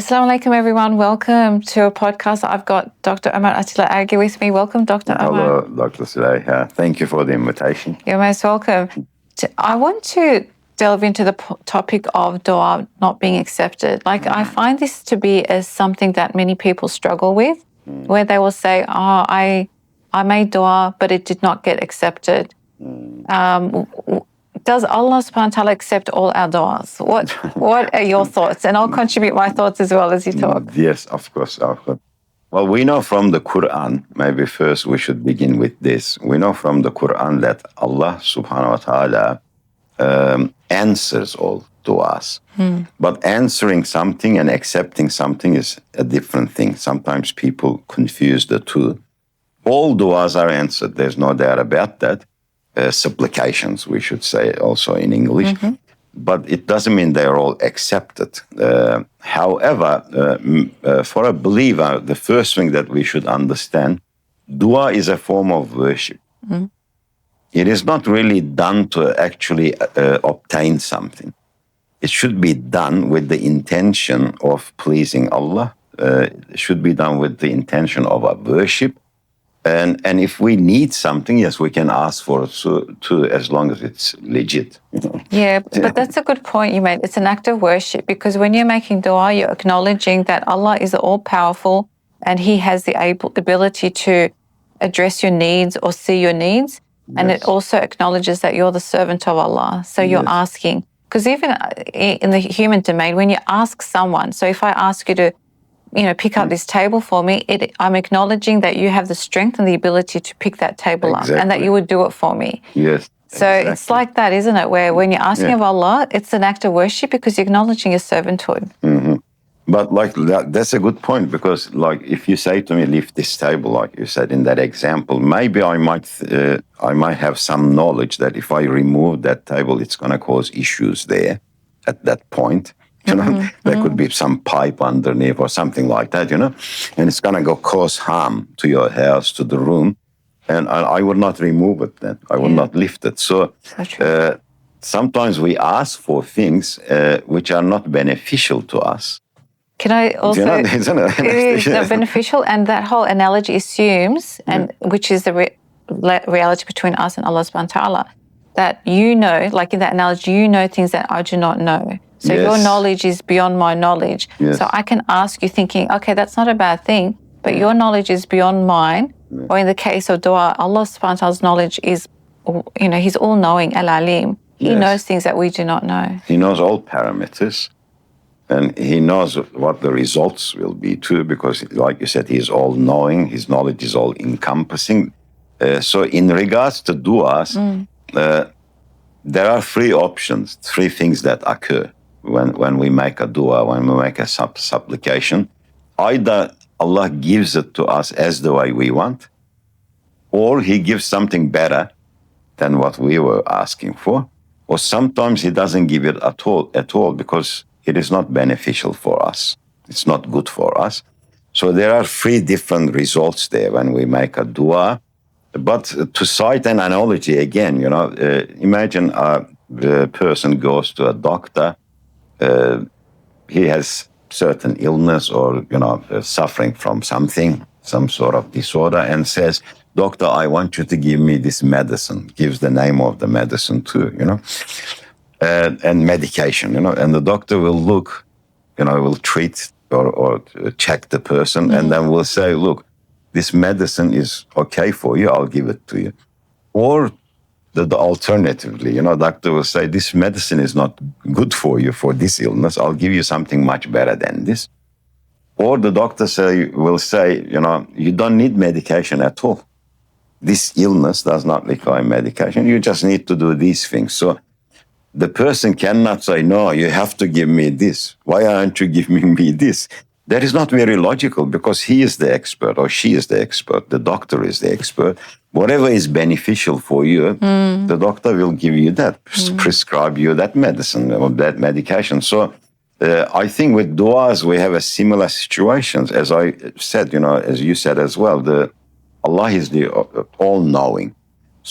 Assalamu alaikum, everyone. Welcome to a podcast. I've got Dr. Omer Atilla Ergi with me. Welcome, Dr. Omer. Hello, Dr. Suleyha. Thank you for the invitation. You're most welcome. I want to delve into the topic of dua not being accepted. I find this to be as something that many people struggle with, where they will say, I made dua, but it did not get accepted. Does Allah subhanahu wa ta'ala accept all our du'as? What are your thoughts? And I'll contribute my thoughts as well as you talk. Yes, of course. Well, we know from the Quran, maybe first we should begin with this. We know from the Quran that Allah subhanahu wa ta'ala answers all du'as. But answering something and accepting something is a different thing. Sometimes people confuse the two. All du'as are answered. There's no doubt about that. Supplications, we should say also in English, but it doesn't mean they're all accepted. However, for a believer, the first thing that we should understand, dua is a form of worship. It is not really done to actually obtain something. It should be done with the intention of pleasing Allah. It should be done with the intention of a worship. And if we need something, yes, we can ask for it too, as long as it's legit. Yeah, but that's a good point you made. It's an act of worship because when you're making dua, you're acknowledging that Allah is all-powerful and He has the ability to address your needs or see your needs. And it also acknowledges that you're the servant of Allah. So you're asking. Because even in the human domain, when you ask someone, so if I ask you to pick up this table for me, I'm acknowledging that you have the strength and the ability to pick that table up and that you would do it for me. Yes. So it's like that, isn't it? Where when you're asking of Allah, it's an act of worship because you're acknowledging your servanthood. But that's a good point because if you say to me, lift this table, like you said in that example, maybe I might have some knowledge that if I remove that table, it's going to cause issues there at that point. There could be some pipe underneath or something like that, and it's going to cause harm to your house, to the room, and I would not remove it then. I would not lift it. So sometimes we ask for things which are not beneficial to us. Can I also, it is not beneficial, and that whole analogy assumes, and which is the reality between us and Allah subhanahu wa ta'ala, that like in that analogy, things that I do not know. So your knowledge is beyond my knowledge. Yes. So I can ask you thinking, okay, that's not a bad thing, but your knowledge is beyond mine. Or in the case of dua, Allah subhanahu wa ta'ala's knowledge is, He's all-knowing, al-alim. He knows things that we do not know. He knows all parameters. And He knows what the results will be too, because like you said, He is all-knowing. His knowledge is all-encompassing. So in regards to duas, there are three options, three things that occur when we make a dua, when we make a supplication. Either Allah gives it to us as the way we want, or He gives something better than what we were asking for, or sometimes He doesn't give it at all because it is not beneficial for us. It's not good for us. So there are three different results there when we make a dua. But to cite an analogy again, imagine the person goes to a doctor. He has certain illness or, suffering from something, some sort of disorder, and says, "Doctor, I want you to give me this medicine." Gives the name of the medicine too, and medication, and the doctor will look, will treat or check the person, and then will say, "Look, this medicine is okay for you, I'll give it to you." Or the alternatively, doctor will say, "This medicine is not good for you for this illness, I'll give you something much better than this." Or the doctor will say, "You don't need medication at all. This illness does not require medication, you just need to do these things." So the person cannot say, "No, you have to give me this. Why aren't you giving me this?" That is not very logical because he is the expert or she is the expert. The doctor is the expert. Whatever is beneficial for you, the doctor will give you that, prescribe you that medicine or that medication. So I think with du'as, we have a similar situation. As I said, as you said as well, Allah is the all-knowing.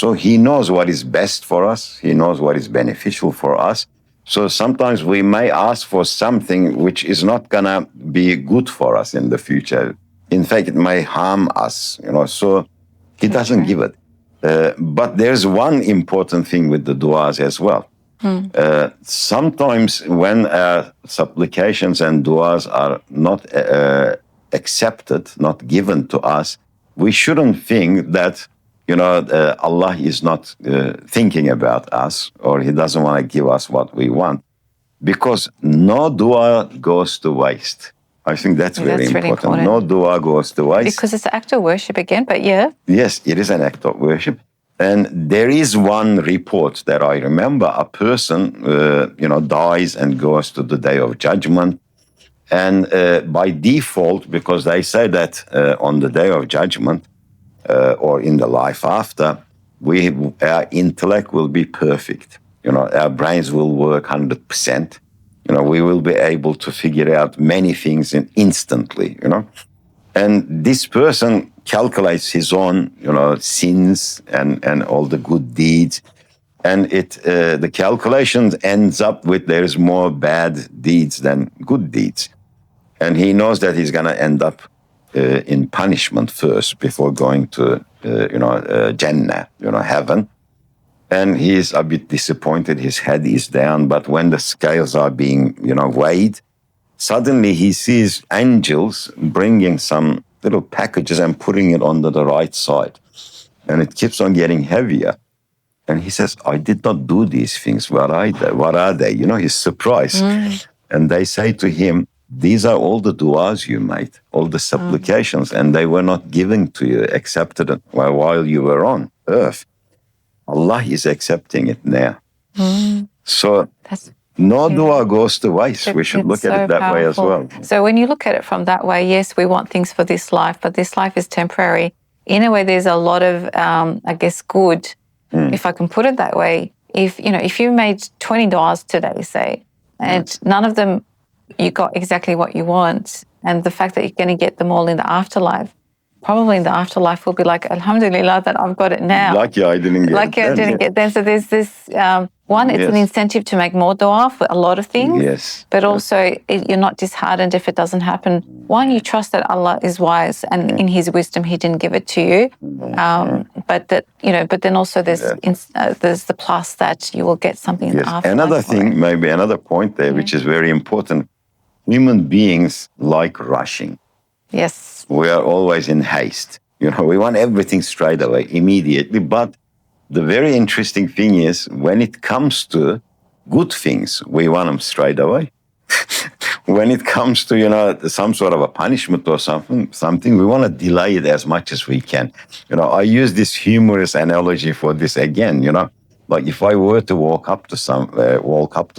So He knows what is best for us. He knows what is beneficial for us. So sometimes we may ask for something which is not going to be good for us in the future. In fact, it may harm us, so he doesn't give it. But there's one important thing with the du'as as well. Sometimes when supplications and du'as are not accepted, not given to us, we shouldn't think that, Allah is not thinking about us, or he doesn't want to give us what we want, because no dua goes to waste. I think that's very important. Really important. No dua goes to waste. Because it's an act of worship again, but yeah. Yes, it is an act of worship. And there is one report that I remember, a person, dies and goes to the day of judgment. And by default, because they say that on the day of judgment or in the life after, our intellect will be perfect. Our brains will work 100%. We will be able to figure out many things instantly, And this person calculates his own, sins and all the good deeds. And the calculation ends up with there's more bad deeds than good deeds. And he knows that he's going to end up in punishment first before going to, Jannah, heaven. And he's a bit disappointed. His head is down. But when the scales are being, weighed, suddenly he sees angels bringing some little packages and putting it onto the right side. And it keeps on getting heavier. And he says, I did not do these things. What are they? He's surprised. And they say to him, these are all the du'as you made, all the supplications, and they were not given to you, accepted while you were on earth. Allah is accepting it now. So no dua goes to waste. We should look at it that way as well. So when you look at it from that way, yes, we want things for this life, but this life is temporary. In a way, there's a lot of, good, if I can put it that way. If you made 20 du'as today, say, and none of them you got exactly what you want, and the fact that you're going to get them all in the afterlife, probably in the afterlife will be like, Alhamdulillah that I've got it now. Lucky I didn't get it. Then. So there's this, it's an incentive to make more dua for a lot of things. Yes. But also you're not disheartened if it doesn't happen. One, you trust that Allah is wise and in his wisdom he didn't give it to you. But then also there's the plus that you will get something in the afterlife. Another thing, maybe another point there, which is very important. Human beings like rushing. Yes. We are always in haste. We want everything straight away, immediately. But the very interesting thing is when it comes to good things, we want them straight away. When it comes to, some sort of a punishment or something, we want to delay it as much as we can. I use this humorous analogy for this again, like if I were to walk up to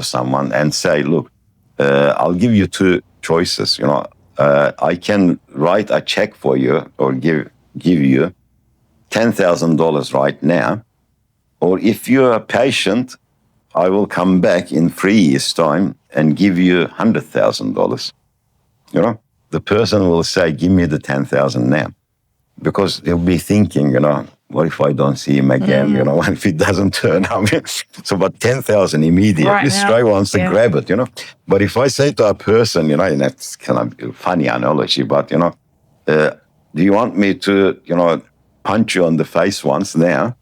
someone and say, look, I'll give you two choices, I can write a check for you or give you $10,000 right now. Or if you're patient, I will come back in 3 years' time and give you $100,000. The person will say, give me the 10,000 now. Because they'll be thinking, what if I don't see him again? What if he doesn't turn up? So, but 10,000 immediately, straight wants to grab it, But if I say to a person, and that's kind of a funny analogy, but, do you want me to, punch you on the face once now?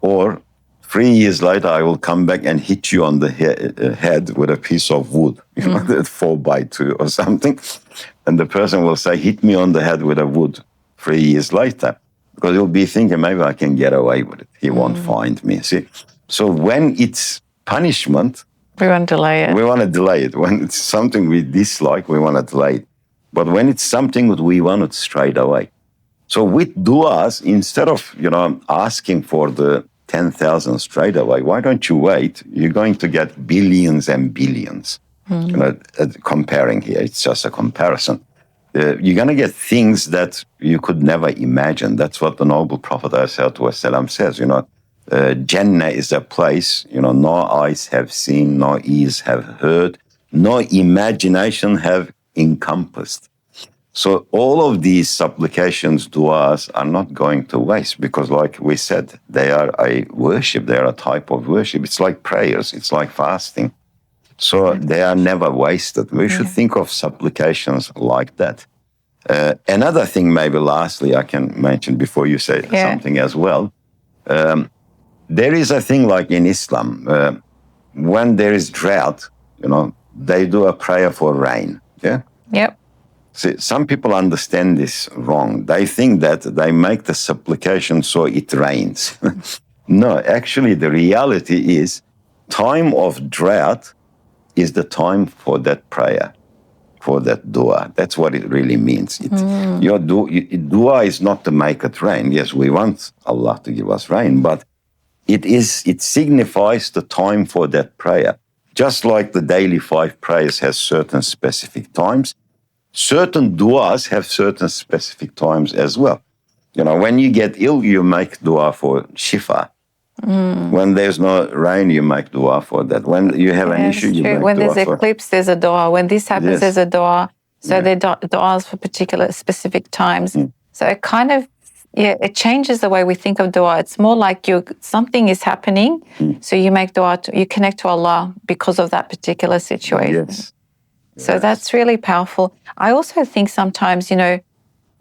Or 3 years later, I will come back and hit you on the head with a piece of wood, 4x2 or something. And the person will say, hit me on the head with a wood 3 years later. Because he'll be thinking, maybe I can get away with it. He won't find me. See? So when it's punishment, we want to delay it. We want to delay it. When it's something we dislike, we want to delay it. But when it's something that we want it straight away. So with du'as, instead of, asking for the 10,000 straight away, why don't you wait? You're going to get billions and billions. Comparing here, it's just a comparison. You're going to get things that you could never imagine. That's what the noble Prophet ﷺ says. Jannah is a place, no eyes have seen, no ears have heard, no imagination have encompassed. So all of these supplications, du'as, are not going to waste because, like we said, they are a worship, they are a type of worship. It's like prayers, it's like fasting. So they are never wasted. We should think of supplications like that. Another thing, maybe lastly, I can mention before you say something as well. There is a thing like in Islam, when there is drought, they do a prayer for rain. Yeah. Yep. See, some people understand this wrong. They think that they make the supplication so it rains. No, actually, the reality is time of drought is the time for that prayer, for that dua. That's what it really means. Your dua is not to make it rain. Yes, we want Allah to give us rain, but it signifies the time for that prayer. Just like the daily 5 prayers has certain specific times, certain duas have certain specific times as well. When you get ill, you make dua for shifa. When there's no rain, you make dua for that. When you have an issue, you make when dua there's eclipse, there's a dua. When this happens, there's a dua. So they're duas for particular specific times. So it kind of, it changes the way we think of dua. It's more like something is happening, so you make dua, you connect to Allah because of that particular situation. Yes. So that's really powerful. I also think sometimes,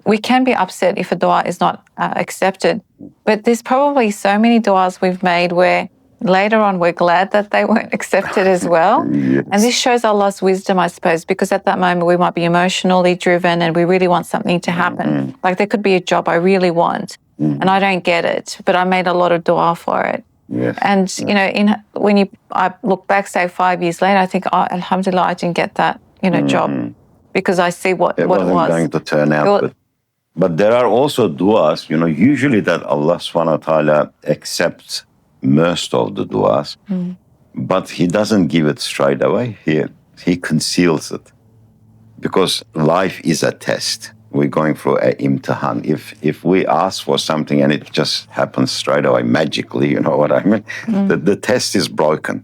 we can be upset if a dua is not accepted, but there's probably so many duas we've made where later on we're glad that they weren't accepted as well. Yes. And this shows Allah's wisdom, I suppose, because at that moment we might be emotionally driven and we really want something to happen. Like there could be a job I really want and I don't get it, but I made a lot of dua for it. Yes. And, I look back, say 5 years later, I think, alhamdulillah, I didn't get that, job because I see what it was. It wasn't going to turn out. But there are also duas, usually that Allah subhanahu wa ta'ala accepts most of the duas, but He doesn't give it straight away. He conceals it because life is a test. We're going through an imtihan. If we ask for something and it just happens straight away magically, you know what I mean? The test is broken.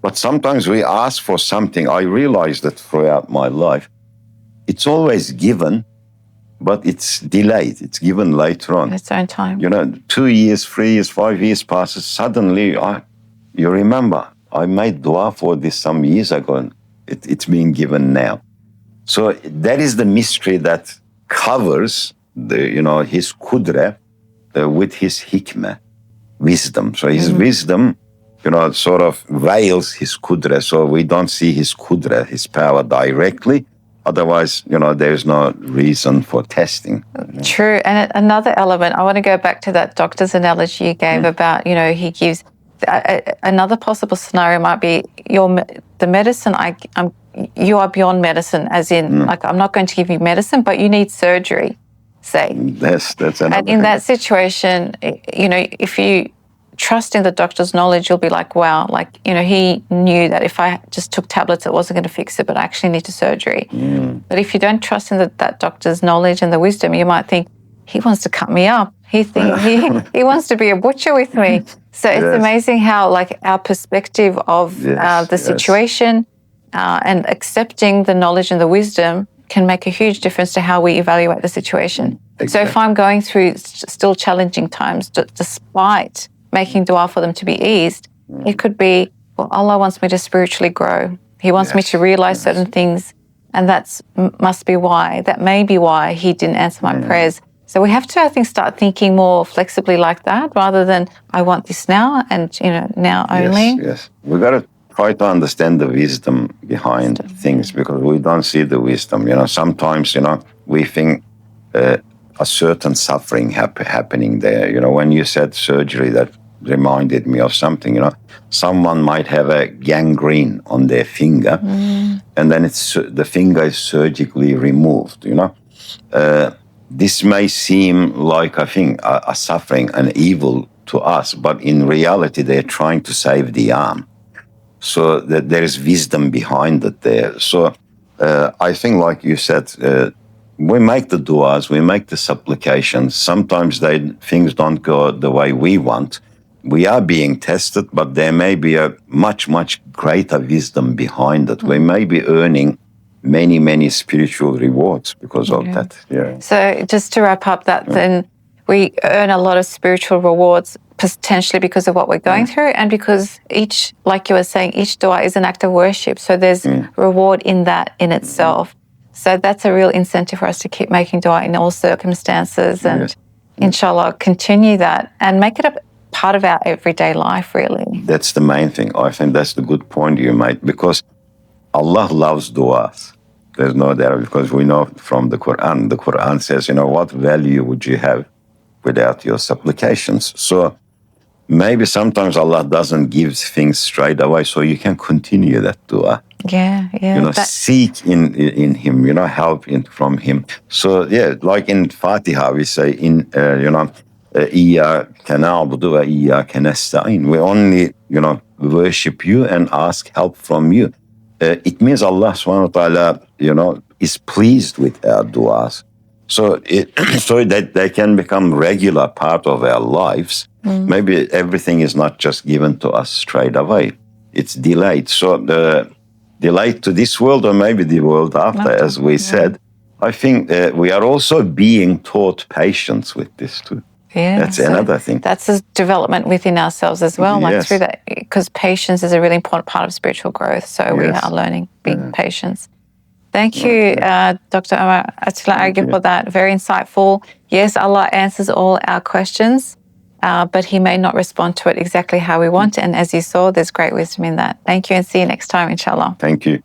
But sometimes we ask for something. I realized that throughout my life, it's always given, but it's delayed. It's given later on. At its own time. 2 years, 3 years, 5 years passes. Suddenly, you remember, I made dua for this some years ago, and it's being given now. So that is the mystery that covers His kudra with His hikmah, wisdom. So His wisdom, sort of veils His kudra. So we don't see His kudra, His power directly. Otherwise, there's no reason for testing. True. And another element, I want to go back to that doctor's analogy you gave about, he gives, another possible scenario might be the medicine, you are beyond medicine, as in, like, I'm not going to give you medicine, but you need surgery, say. That's another And in that situation, if you trust in the doctor's knowledge, you'll be like, wow, he knew that if I just took tablets, it wasn't going to fix it, but I actually need a surgery. But if you don't trust in that doctor's knowledge and the wisdom, you might think, he wants to cut me up. He wants to be a butcher with me. So it's amazing how, our perspective of the situation and accepting the knowledge and the wisdom can make a huge difference to how we evaluate the situation. Exactly. So if I'm going through still challenging times, despite making dua for them to be eased, it could be, well, Allah wants me to spiritually grow. He wants me to realize certain things, and that may be why He didn't answer my prayers. So we have to, I think, start thinking more flexibly like that, rather than I want this now and, now only. Yes. We've got to try to understand the wisdom behind things, because we don't see the wisdom. Sometimes, we think a certain suffering happening there. When you said surgery, that reminded me of something. Someone might have a gangrene on their finger, and then the finger is surgically removed. This may seem like, I think, a suffering, an evil to us, but in reality, they're trying to save the arm. So that there is wisdom behind it there. So I think, like you said, we make the du'as, we make the supplications. Sometimes things don't go the way we want. We are being tested, but there may be a much, much greater wisdom behind it. We may be earning many, many spiritual rewards because of that. Yeah. So just to wrap up that, then we earn a lot of spiritual rewards, potentially because of what we're going through, and because each, like you were saying, each dua is an act of worship. So there's reward in that in itself. So that's a real incentive for us to keep making dua in all circumstances, and inshallah continue that and make it a part of our everyday life, really. That's the main thing. I think that's the good point you made, because Allah loves du'as. There's no doubt, because we know from the Quran says, what value would you have without your supplications? So maybe sometimes Allah doesn't give things straight away, so you can continue that dua. Yeah. Seek in Him, help from Him. So like in Fatiha, we say إِيَّاكَ نَعْبُدُ وَإِيَّاكَ نَسْتَعِينُ. We only, worship you and ask help from you. It means Allah subhanahu wa ta'ala, is pleased with our du'as. So so that they can become regular part of our lives. Maybe everything is not just given to us straight away. It's delayed. So delayed to this world, or maybe the world after, as we said. I think we are also being taught patience with this too. Yeah, that's another thing. That's a development within ourselves as well, like through that, because patience is a really important part of spiritual growth. So we are learning being patient. Thank you, Dr. Omer Atilla Ergi, for that. Very insightful. Yes, Allah answers all our questions, but He may not respond to it exactly how we want. And as you saw, there's great wisdom in that. Thank you, and see you next time, inshallah. Thank you.